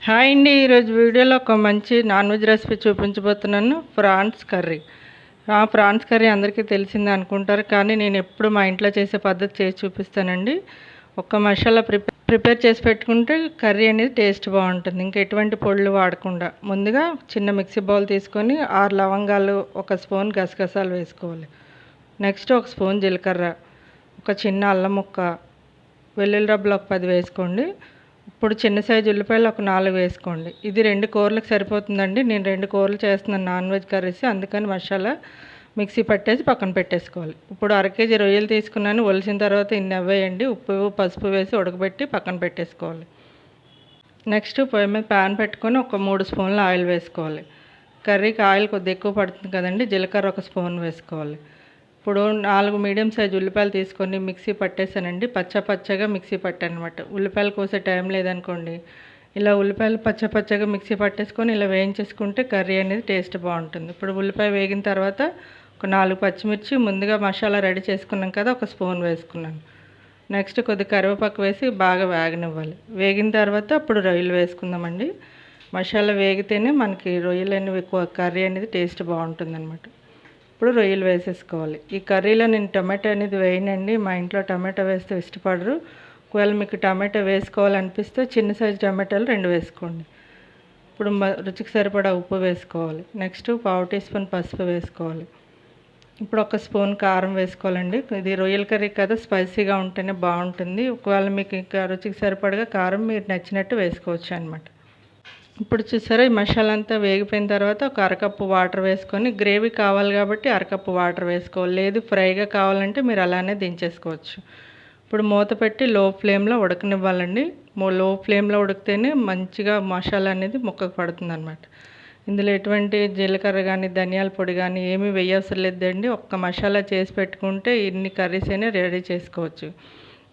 Hi అండి. ఈరోజు వీడియోలో ఒక మంచి నాన్ వెజ్ రెసిపీ చూపించబోతున్నాను. Prawns curry. ప్రాన్స్ కర్రీ అందరికీ తెలిసిందే అనుకుంటారు, కానీ నేను ఎప్పుడు మా ఇంట్లో చేసే పద్ధతి చేసి చూపిస్తానండి. ఒక మసాలా ప్రిపేర్ చేసి పెట్టుకుంటే కర్రీ అనేది టేస్ట్ బాగుంటుంది, ఇంకా ఎటువంటి పొడులు వాడకుండా. ముందుగా చిన్న మిక్సీ బౌల్ తీసుకొని 6 లవంగాలు, 1 స్పూన్ గసగసాలు వేసుకోవాలి. నెక్స్ట్ 1 స్పూన్ జీలకర్ర, ఒక చిన్న అల్లం ముక్క, వెల్లుల్లి రబ్బలు ఒక 10 వేసుకోండి. ఇప్పుడు చిన్న సైజు ఉల్లిపాయలు ఒక 4 వేసుకోండి. ఇది 2 కూరలకు సరిపోతుందండి. నేను 2 కూరలు చేస్తున్నాను నాన్ వెజ్ కర్రీస్, అందుకని మసాలా మిక్సీ పట్టేసి పక్కన పెట్టేసుకోవాలి. ఇప్పుడు 1/2 కేజీ రొయ్యలు తీసుకున్నాను. ఒలిసిన తర్వాత ఇన్ని అవ్వేయండి. ఉప్పు పసుపు వేసి ఉడకబెట్టి పక్కన పెట్టేసుకోవాలి. నెక్స్ట్ పొయ్యి మీద ప్యాన్ పెట్టుకొని ఒక 3 స్పూన్ల ఆయిల్ వేసుకోవాలి. కర్రీకి ఆయిల్ కొద్దిగా ఎక్కువ పడుతుంది కదండి. జీలకర్ర 1 స్పూన్ వేసుకోవాలి. ఇప్పుడు 4 మీడియం సైజు ఉల్లిపాయలు తీసుకొని మిక్సీ పట్టేసానండి. పచ్చగా మిక్సీ పట్టానమాట. ఉల్లిపాయలు కోసే టైం లేదనుకోండి, ఇలా ఉల్లిపాయలు పచ్చగా మిక్సీ పట్టేసుకొని ఇలా వేయించేసుకుంటే కర్రీ అనేది టేస్ట్ బాగుంటుంది. ఇప్పుడు ఉల్లిపాయ వేగిన తర్వాత ఒక 4 పచ్చిమిర్చి ముందుగా మసాలా రెడీ చేసుకున్నాం కదా, 1 స్పూన్ వేసుకున్నాను. నెక్స్ట్ కొద్దిగా కరివేపాకు వేసి బాగా వేగనివ్వాలి. వేగిన తర్వాత అప్పుడు రొయ్యలు వేసుకుందామండి. మసాలా వేగితేనే మనకి రొయ్యలు అనేవి కర్రీ అనేది టేస్ట్ బాగుంటుంది అనమాట. ఇప్పుడు రొయ్యలు వేసేసుకోవాలి. ఈ కర్రీలో నేను టమాటో అనేది వేయనండి. మా ఇంట్లో టమాటో వేస్తే ఇష్టపడరు. ఒకవేళ మీకు టమాటో వేసుకోవాలనిపిస్తే చిన్న సైజు టమాటాలు 2 వేసుకోండి. ఇప్పుడు రుచికి సరిపడా ఉప్పు వేసుకోవాలి. నెక్స్ట్ 1/2 టీ స్పూన్ పసుపు వేసుకోవాలి. ఇప్పుడు 1 స్పూన్ కారం వేసుకోవాలండి. ఇది రొయ్యల కర్రీ కదా, స్పైసీగా ఉంటేనే బాగుంటుంది. ఒకవేళ మీకు ఇంకా రుచికి సరిపడగా కారం మీరు నచ్చినట్టు వేసుకోవచ్చు అనమాట. ఇప్పుడు చూసారా, ఈ మసాలా అంతా వేగిపోయిన తర్వాత ఒక 1/2 కప్పు వాటర్ వేసుకొని, గ్రేవీ కావాలి కాబట్టి 1/2 కప్పు వాటర్ వేసుకోవాలి. లేదు ఫ్రైగా కావాలంటే మీరు అలానే దించేసుకోవచ్చు. ఇప్పుడు మూత పెట్టి లో ఫ్లేమ్లో ఉడకనివ్వాలండి. లో ఫ్లేమ్లో ఉడికితేనే మంచిగా మసాలా అనేది ముక్కకు పడుతుంది అనమాట. ఇందులో ఎటువంటి జీలకర్ర కానీ ధనియాల పొడి కానీ ఏమీ వేయవసరం లేదండి. ఒక్క మసాలా చేసి పెట్టుకుంటే ఇన్ని కర్రీస్ అయినా రెడీ చేసుకోవచ్చు.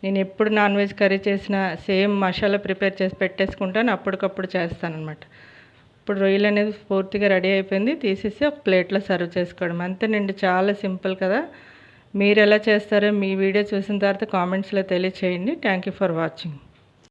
నేను ఎప్పుడు నాన్ వెజ్ కర్రీ చేసిన సేమ్ మసాలా ప్రిపేర్ చేసి పెట్టేసుకుంటాను, అప్పటికప్పుడు చేస్తానన్నమాట. ఇప్పుడు రొయ్యలు అనేది పూర్తిగా రెడీ అయిపోయింది. తీసేసి ఒక ప్లేట్లో సర్వ్ చేసుకోవడం అంతేనండి. చాలా సింపుల్ కదా. మీరు ఎలా చేస్తారో మీ వీడియో చూసిన తర్వాత కామెంట్స్లో తెలియచేయండి. Thank you for watching.